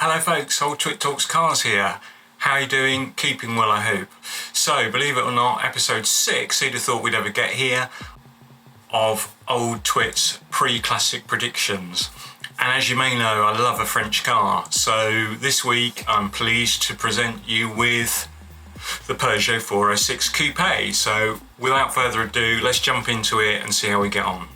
Hello folks, old Twit Talks Cars here. How are you doing? Keeping well, I hope. So, believe it or not, episode 6, who'd have thought we'd ever get here, of old Twit's pre-classic predictions. And as you may know, I love a French car. So this week I'm pleased to present you with the Peugeot 406 Coupe. So without further ado, let's jump into it and see how we get on.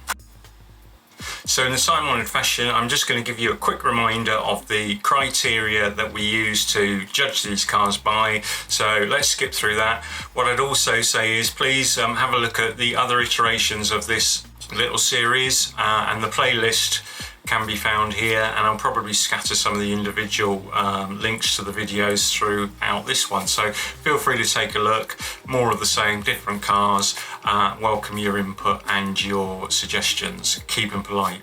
So in the time-honoured fashion, I'm just going to give you a quick reminder of the criteria that we use to judge these cars by. So let's skip through that. What I'd also say is please have a look at the other iterations of this little series and the playlist can be found here, and I'll probably scatter some of the individual links to the videos throughout this one, so feel free to take a look. More of the same, different cars. Welcome your input and your suggestions. Keep them polite.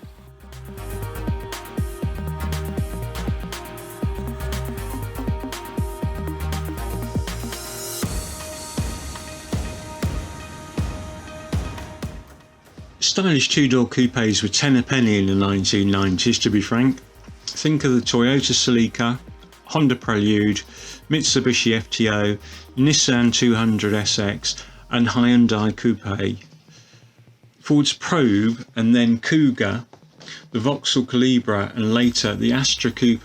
Stylish two-door coupes were 10 a penny in the 1990s, to be frank. Think of the Toyota Celica, Honda Prelude, Mitsubishi FTO, Nissan 200SX and Hyundai Coupe. Ford's Probe and then Cougar, the Vauxhall Calibra and later the Astra Coupe,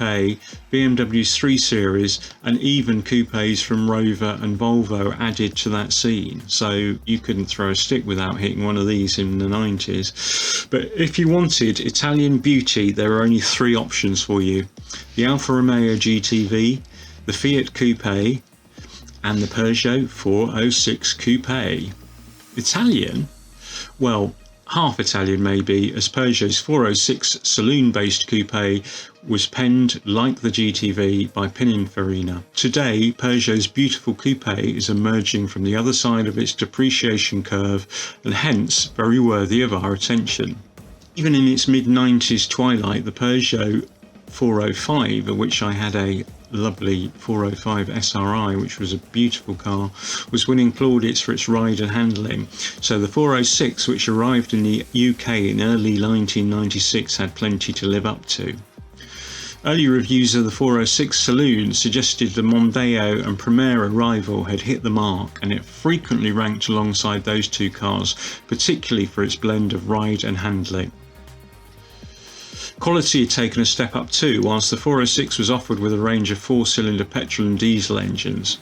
BMW's 3 Series and even coupes from Rover and Volvo added to that scene. So you couldn't throw a stick without hitting one of these in the 90s. But if you wanted Italian beauty, there are only 3 options for you. The Alfa Romeo GTV, the Fiat Coupe and the Peugeot 406 Coupe. Italian? Well, half Italian maybe, as Peugeot's 406 saloon-based coupe was penned, like the GTV, by Pininfarina. Today, Peugeot's beautiful coupe is emerging from the other side of its depreciation curve and hence very worthy of our attention. Even in its mid-90s twilight, the Peugeot 405, of which I had a lovely 405 SRI, which was a beautiful car, was winning plaudits for its ride and handling. So the 406, which arrived in the UK in early 1996, had plenty to live up to. Early reviews of the 406 Saloon suggested the Mondeo and Primera rival had hit the mark, and it frequently ranked alongside those two cars, particularly for its blend of ride and handling. Quality had taken a step up too, whilst the 406 was offered with a range of 4-cylinder petrol and diesel engines.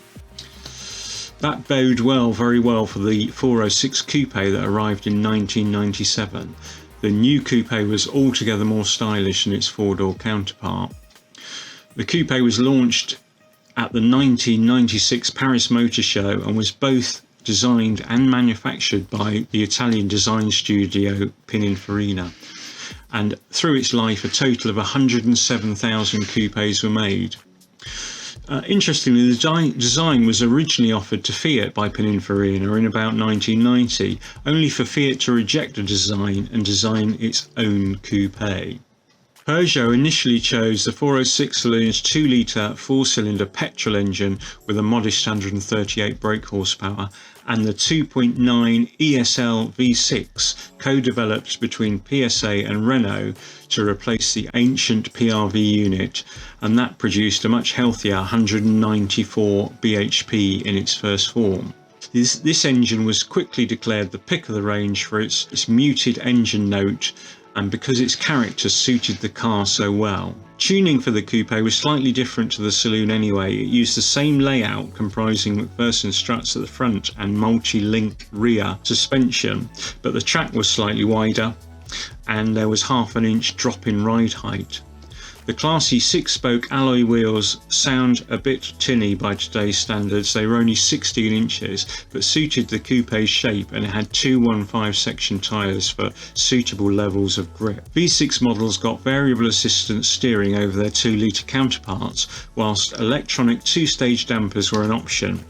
That bode well, very well, for the 406 Coupe that arrived in 1997. The new coupe was altogether more stylish than its 4-door counterpart. The coupe was launched at the 1996 Paris Motor Show and was both designed and manufactured by the Italian design studio Pininfarina. And through its life, a total of 107,000 coupes were made. Interestingly, the design was originally offered to Fiat by Pininfarina in about 1990, only for Fiat to reject the design and design its own coupe. Peugeot initially chose the 406 Saloon's 2-litre 4-cylinder petrol engine with a modest 138 brake horsepower and the 2.9 ESL V6 co-developed between PSA and Renault to replace the ancient PRV unit, and that produced a much healthier 194 bhp in its first form. This engine was quickly declared the pick of the range for its muted engine note and because its character suited the car so well. Tuning for the coupe was slightly different to the saloon anyway. It used the same layout comprising McPherson struts at the front and multi-link rear suspension, but the track was slightly wider and there was half an inch drop in ride height. The classy 6-spoke alloy wheels sound a bit tinny by today's standards. They were only 16 inches but suited the coupe's shape, and it had 215 section tyres for suitable levels of grip. V6 models got variable assistance steering over their 2-litre counterparts, whilst electronic 2-stage dampers were an option.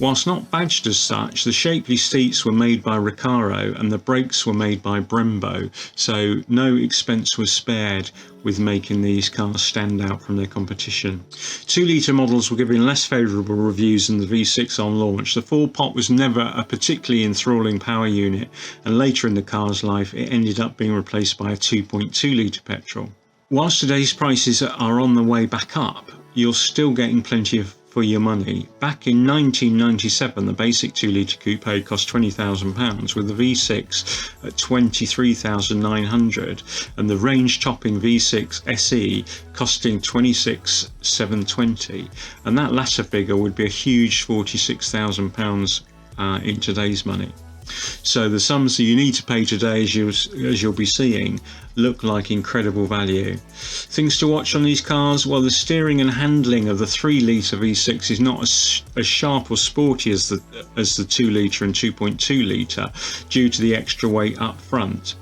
Whilst not badged as such, the shapely seats were made by Recaro and the brakes were made by Brembo, so no expense was spared with making these cars stand out from their competition. 2-litre models were given less favourable reviews than the V6 on launch. The 4-pot was never a particularly enthralling power unit, and later in the car's life it ended up being replaced by a 2.2-litre petrol. Whilst today's prices are on the way back up, you're still getting plenty for your money. Back in 1997, the basic 2-litre coupe cost £20,000, with the V6 at £23,900 and the range-topping V6 SE costing £26,720, and that latter figure would be a huge £46,000 in today's money. So the sums that you need to pay today, as you'll be seeing, look like incredible value. Things to watch on these cars: well, the steering and handling of the 3-litre V6 is not as sharp or sporty as the 2-litre and 2.2 litre due to the extra weight up front.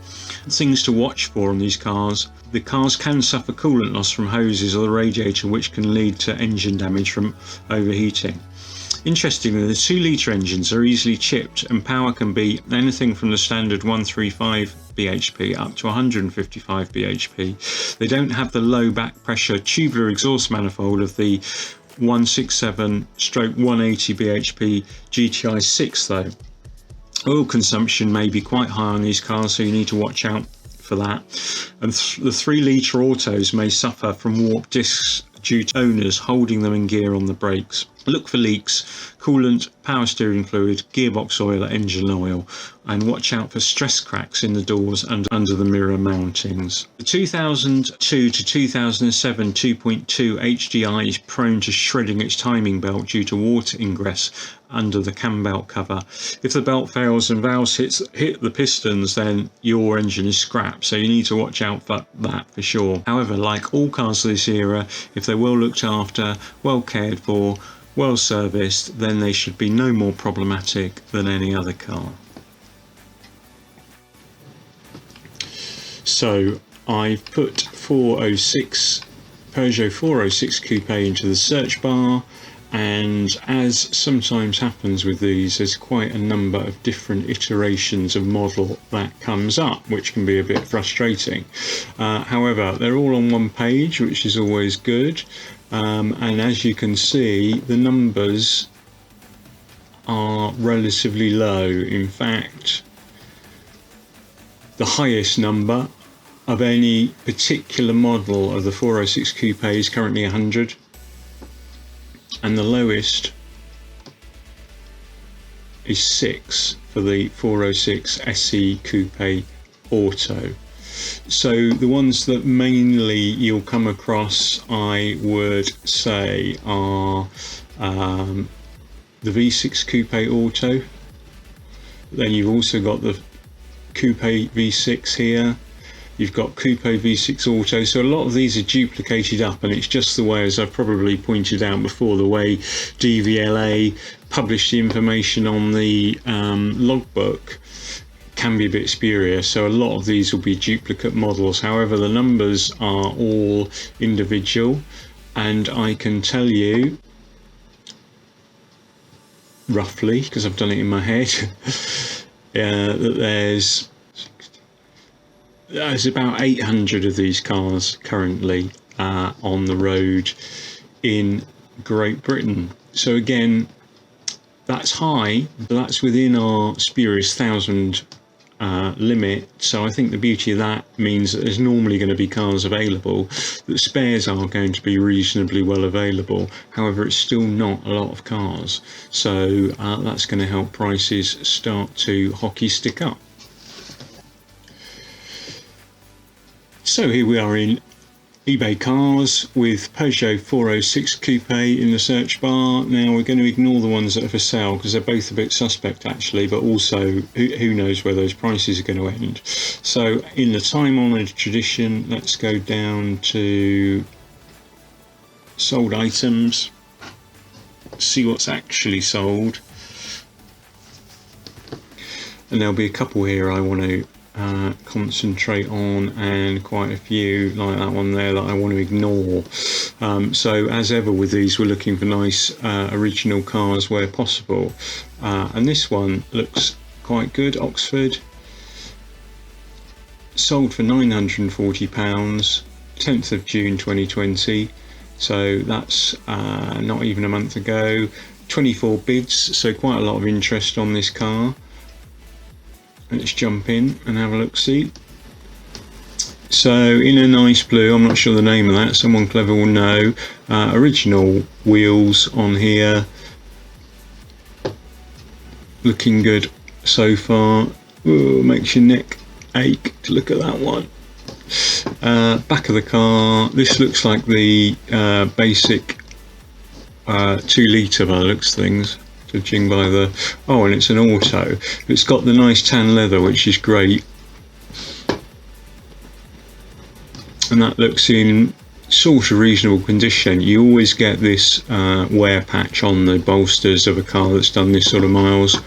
Things to watch for on these cars: the cars can suffer coolant loss from hoses or the radiator, which can lead to engine damage from overheating. Interestingly, the 2-litre engines are easily chipped, and power can be anything from the standard 135 bhp up to 155 bhp. They don't have the low back pressure tubular exhaust manifold of the 167/180 bhp GTI 6 though. Oil consumption may be quite high on these cars, so you need to watch out for that. And the 3-litre autos may suffer from warped discs due to owners holding them in gear on the brakes. Look for leaks, coolant, power steering fluid, gearbox oil, engine oil, and watch out for stress cracks in the doors and under the mirror mountings. The 2002 to 2007 2.2 HDI is prone to shredding its timing belt due to water ingress under the cam belt cover. If the belt fails and valves hit the pistons, then your engine is scrapped, so you need to watch out for that for sure. However, like all cars of this era, if they're well looked after, well cared for, well serviced, then they should be no more problematic than any other car. So I've put Peugeot 406 Coupe into the search bar, and as sometimes happens with these, there's quite a number of different iterations of model that comes up, which can be a bit frustrating. However, they're all on one page, which is always good. And as you can see, the numbers are relatively low. In fact, the highest number of any particular model of the 406 Coupe is currently 100, and the lowest is 6 for the 406 SE Coupe Auto. So the ones that mainly you'll come across, I would say, are the V6 Coupe Auto. Then you've also got the Coupe V6 here. You've got Coupe V6 Auto. So a lot of these are duplicated up, and it's just the way, as I've probably pointed out before, the way DVLA published the information on the logbook can be a bit spurious, so a lot of these will be duplicate models. However, the numbers are all individual, and I can tell you roughly, because I've done it in my head, that there's about 800 of these cars currently on the road in Great Britain. So again, that's high, but that's within our spurious 1,000 limit. So I think the beauty of that means that there's normally going to be cars available, that spares are going to be reasonably well available. However, it's still not a lot of cars, so that's going to help prices start to hockey stick up. So here we are in eBay cars with Peugeot 406 Coupe in the search bar. Now we're going to ignore the ones that are for sale because they're both a bit suspect actually, but also who knows where those prices are going to end. So in the time-honoured tradition, let's go down to sold items, see what's actually sold, and there'll be a couple here I want to concentrate on, and quite a few like that one there that I want to ignore. So as ever with these, we're looking for nice original cars where possible, and this one looks quite good. Oxford, sold for £940, 10th of June 2020, so that's not even a month ago. 24 bids, so quite a lot of interest on this car. Let's jump in and have a look see. So in a nice blue, I'm not sure the name of that, someone clever will know. Original wheels on here, looking good so far. Ooh, makes your neck ache to look at that one. Back of the car, this looks like the basic 2 litre by the looks of things, judging by the, oh, and it's an auto. It's got the nice tan leather, which is great, and that looks in sort of reasonable condition. You always get this wear patch on the bolsters of a car that's done this sort of miles.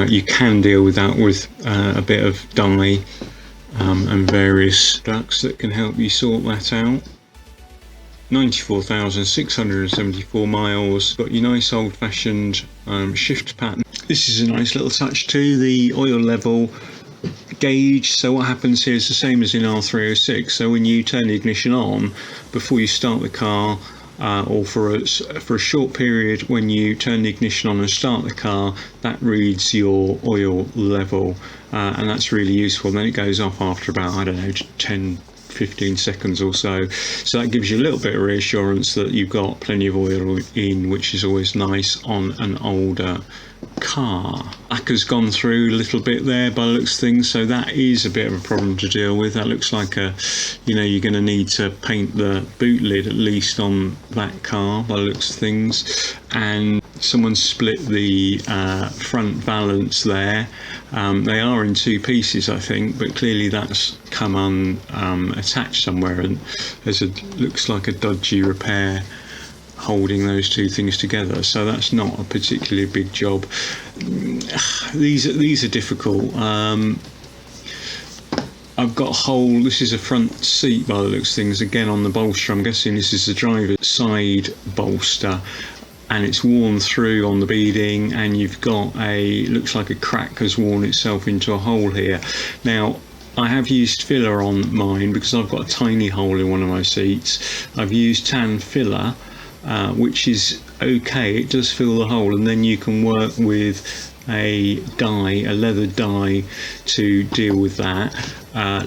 You can deal with that with a bit of dye and various ducts that can help you sort that out. 94,674 miles. Got your nice old-fashioned shift pattern. This is a nice little touch too, the oil level gauge. So what happens here is the same as in R306. So when you turn the ignition on before you start the car, or for a short period when you turn the ignition on and start the car, that reads your oil level, and that's really useful. Then it goes off after about, I don't know, 10-15 seconds or so. So that gives you a little bit of reassurance that you've got plenty of oil in, which is always nice on an older car. Lacquer's gone through a little bit there by the looks of things, so that is a bit of a problem to deal with. That looks like a, you know, you're going to need to paint the boot lid at least on that car by the looks of things. And someone split the front valance there. They are in 2 pieces, I think, but clearly that's come attached somewhere, and there's looks like a dodgy repair holding those 2 things together, so that's not a particularly big job. These are difficult. I've got a hole. This is a front seat by the looks of things, again on the bolster. I'm guessing this is the driver's side bolster, and it's worn through on the beading, and you've got looks like a crack has worn itself into a hole here. Now I have used filler on mine because I've got a tiny hole in one of my seats. I've used tan filler, which is okay, it does fill the hole, and then you can work with a leather dye to deal with that.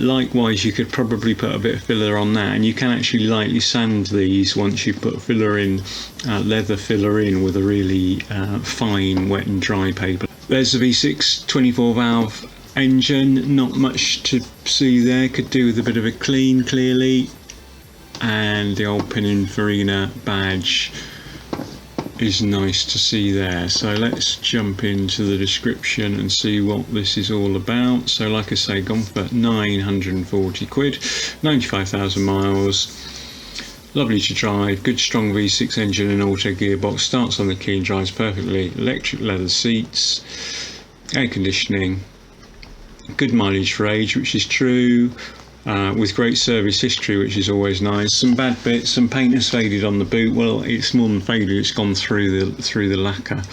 Likewise, you could probably put a bit of filler on that, and you can actually lightly sand these once you put filler in, leather filler in, with a really fine wet and dry paper. There's the V6 24 valve engine, not much to see there, could do with a bit of a clean clearly. And the old Pininfarina badge is nice to see there. So let's jump into the description and see what this is all about. So like I say, gone for 940 quid, 95,000 miles, lovely to drive, good strong V6 engine and auto gearbox, starts on the key and drives perfectly, electric leather seats, air conditioning, good mileage for age, which is true. With great service history, which is always nice. Some bad bits, some paint has faded on the boot. Well, it's more than faded, it's gone through the lacquer.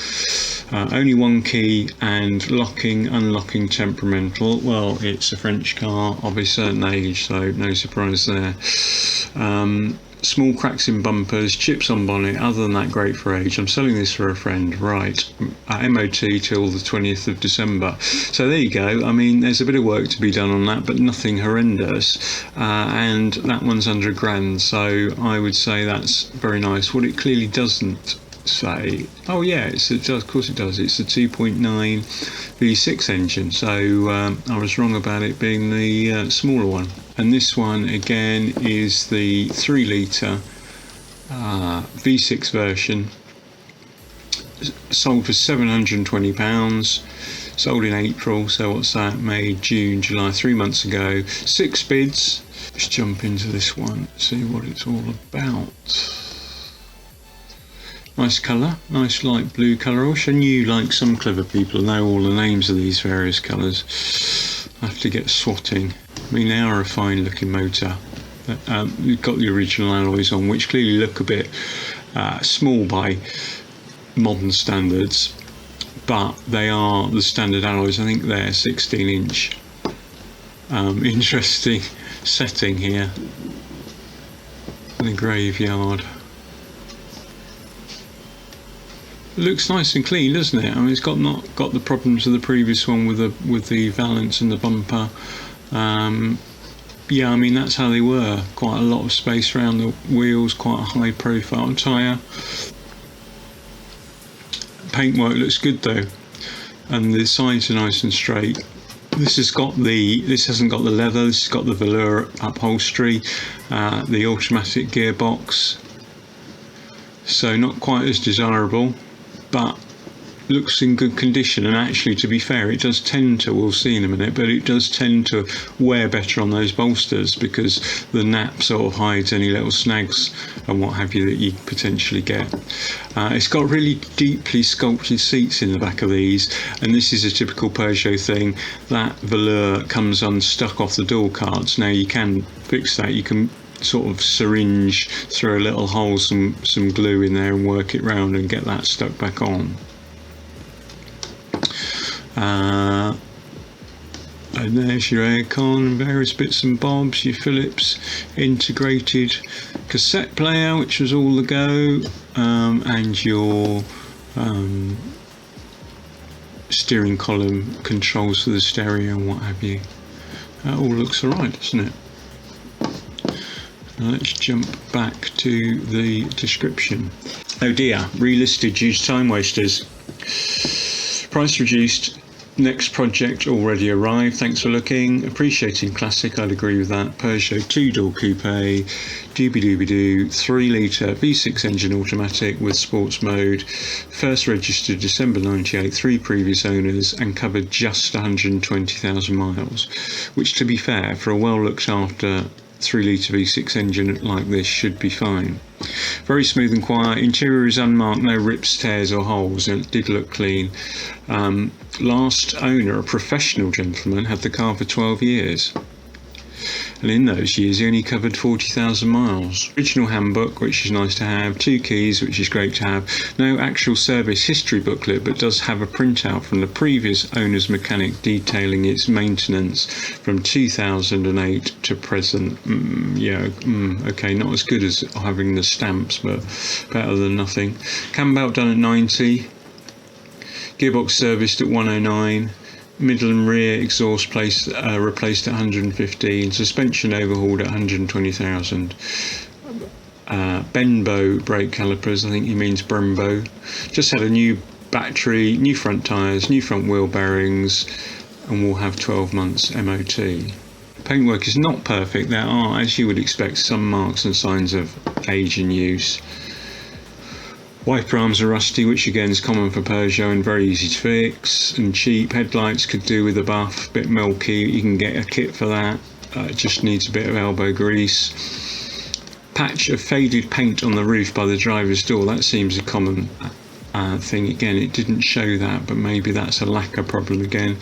Only 1 key, and unlocking temperamental. Well, it's a French car of a certain age, so no surprise there. Small cracks in bumpers, chips on bonnet. Other than that, great for age. I'm selling this for a friend. Right, MOT till the 20th of December. So there you go. I mean, there's a bit of work to be done on that, but nothing horrendous. And that one's under £1,000, so I would say that's very nice. What it clearly doesn't say, oh yeah, it does, of course it does, it's a 2.9 V6 engine, so I was wrong about it being the smaller one. And this one again is the 3 litre V6 version, sold for £720, sold in April, so what's that, May, June, July, 3 months ago, 6 bids. Let's jump into this one, see what it's all about. Nice colour, nice light blue colour. I wish I knew, like some clever people, know all the names of these various colours. I have to get swatting. I mean, they are a fine looking motor. We've got the original alloys on, which clearly look a bit small by modern standards, but they are the standard alloys. I think they're 16-inch. Interesting setting here in the graveyard. It looks nice and clean, doesn't it? I mean, it's not got the problems of the previous one with the valance and the bumper. yeah, I mean, that's how they were. Quite a lot of space around the wheels, quite a high profile tyre. Paintwork looks good though, and the sides are nice and straight. This hasn't got the leather, this has got the velour upholstery, the automatic gearbox, so not quite as desirable, but looks in good condition. And actually, to be fair, it does tend to, we'll see in a minute, but it does tend to wear better on those bolsters because the nap sort of hides any little snags and what have you that you potentially get. It's got really deeply sculpted seats in the back of these, and this is a typical Peugeot thing. That velour comes unstuck off the door cards. Now you can fix that. You can sort of syringe through a little hole some glue in there and work it round and get that stuck back on. And there's your aircon, various bits and bobs, your Philips integrated cassette player, which was all the go, and your steering column controls for the stereo and what have you. That all looks alright, doesn't it? Now let's jump back to the description. Oh dear, relisted due to time wasters. Price reduced. Next project already arrived. Thanks for looking. Appreciating classic, I'd agree with that. Peugeot 2-door coupe, doobie-doobie-doo, 3-litre V6 engine automatic with sports mode. First registered December 98, 3 previous owners, and covered just 120,000 miles, which, to be fair, for a well looked after 3-litre V6 engine like this should be fine. Very smooth and quiet. Interior is unmarked, no rips, tears or holes, and it did look clean. Last owner, a professional gentleman, had the car for 12 years. And in those years he only covered 40,000 miles. Original handbook, which is nice to have, 2 keys, which is great to have. No actual service history booklet, but does have a printout from the previous owner's mechanic detailing its maintenance from 2008 to present. Okay, not as good as having the stamps, but better than nothing. Cam belt done at 90. Gearbox serviced at 109. Middle and rear exhaust replaced at 115, suspension overhauled at 120,000. Benbow brake calipers, I think he means Brembo. Just had a new battery, new front tyres, new front wheel bearings, and will have 12 months MOT. Paintwork is not perfect. There are, as you would expect, some marks and signs of age and use. Wiper arms are rusty, which again is common for Peugeot and very easy to fix and cheap. Headlights could do with a buff, bit milky. You can get a kit for that. It just needs a bit of elbow grease. Patch of faded paint on the roof by the driver's door. That seems a common thing. Again, it didn't show that, but maybe that's a lacquer problem again.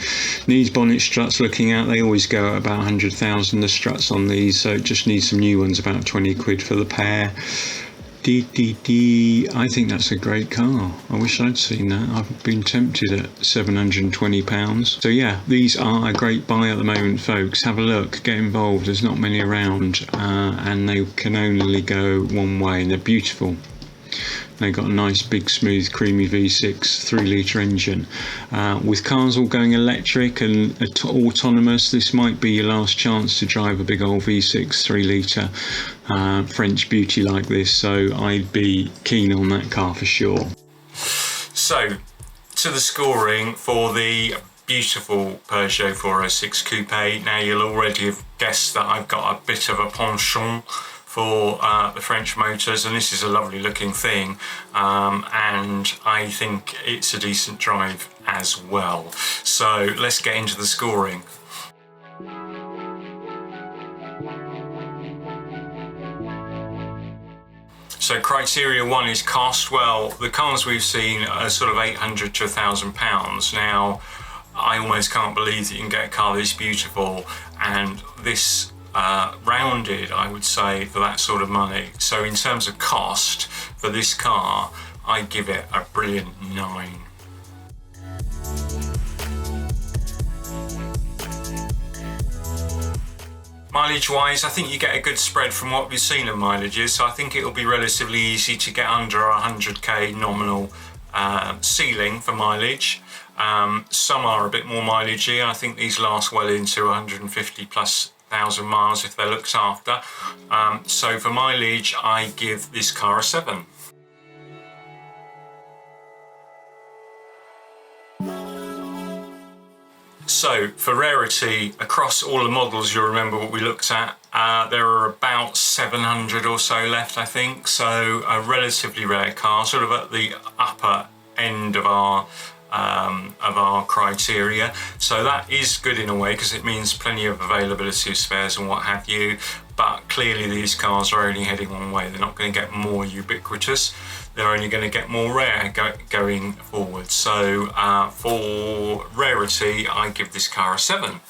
Needs bonnet struts looking out. They always go at about 100,000, the struts on these, so it just needs some new ones, about 20 quid for the pair. I think that's a great car. I wish I'd seen that. I've been tempted at £720. So yeah, these are a great buy at the moment, folks. Have a look, get involved. There's not many around, and they can only go one way, and they're beautiful. They've got a nice big smooth creamy V6 3-litre engine. With cars all going electric and autonomous, this might be your last chance to drive a big old V6 3-litre French beauty like this, so I'd be keen on that car for sure. So to the scoring for the beautiful Peugeot 406 Coupe. Now you'll already have guessed that I've got a bit of a penchant for the French motors, and this is a lovely looking thing, and I think it's a decent drive as well. So let's get into the scoring. So criteria 1 is cost. Well, the cars we've seen are sort of £800 to £1,000. Now, I almost can't believe that you can get a car this beautiful, and this rounded, I would say, for that sort of money. So in terms of cost for this car, I give it a brilliant 9. Mileage wise, I think you get a good spread from what we've seen of mileages, so I think it'll be relatively easy to get under 100k nominal ceiling for mileage. Some are a bit more mileagey. I think these last well into 150 plus 1,000 miles if they're looked after. So for mileage, I give this car a 7. So for rarity, across all the models, you'll remember what we looked at, there are about 700 or so left, I think. So a relatively rare car, sort of at the upper end of our criteria. So that is good in a way, because it means plenty of availability of spares and what have you. But clearly these cars are only heading one way. They're not going to get more ubiquitous. They're only going to get more rare going forward. So for rarity, I give this car a 7.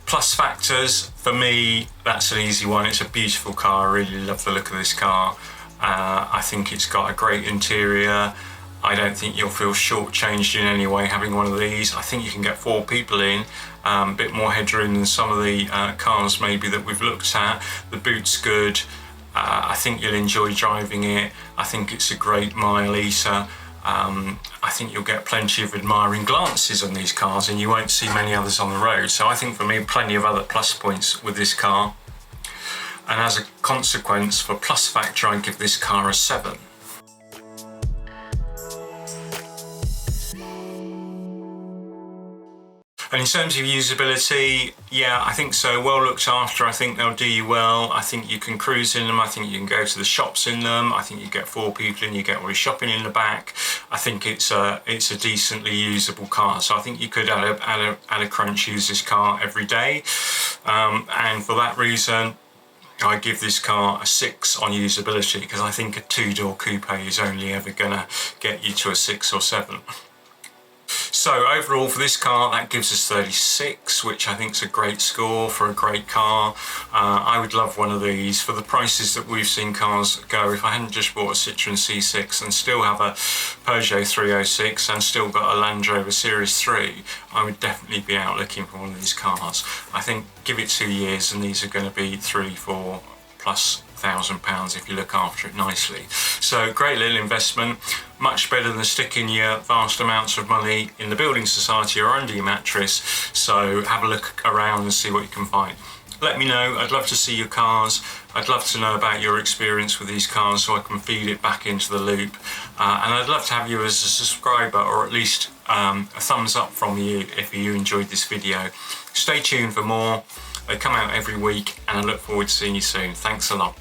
Plus factors, for me, that's an easy one. It's a beautiful car. I really love the look of this car. I think it's got a great interior. I don't think you'll feel shortchanged in any way having one of these. I think you can get 4 people in, a bit more headroom than some of the cars maybe that we've looked at. The boot's good. I think you'll enjoy driving it. I think it's a great mile eater. I think you'll get plenty of admiring glances on these cars, and you won't see many others on the road. So I think for me, plenty of other plus points with this car. And as a consequence, for plus factor, I give this car a 7. And in terms of usability, yeah, I think so. Well looked after. I think they'll do you well. I think you can cruise in them. I think you can go to the shops in them. I think you get 4 people in, you get all your shopping in the back. I think it's a decently usable car. So I think you could add a crunch use this car every day. And for that reason, I give this car a 6 on usability, because I think a 2-door coupe is only ever gonna get you to a 6 or 7. So overall for this car, that gives us 36, which I think is a great score for a great car. I would love one of these. For the prices that we've seen cars go, if I hadn't just bought a Citroen C6 and still have a Peugeot 306 and still got a Land Rover Series 3, I would definitely be out looking for one of these cars. I think give it 2 years and these are going to be 3-4 plus £1,000 if you look after it nicely. So great little investment, much better than sticking your vast amounts of money in the building society or under your mattress. So have a look around and see what you can find. Let me know. I'd love to see your cars. I'd love to know about your experience with these cars so I can feed it back into the loop. And I'd love to have you as a subscriber, or at least a thumbs up from you if you enjoyed this video. Stay tuned for more. They come out every week, and I look forward to seeing you soon. Thanks a lot.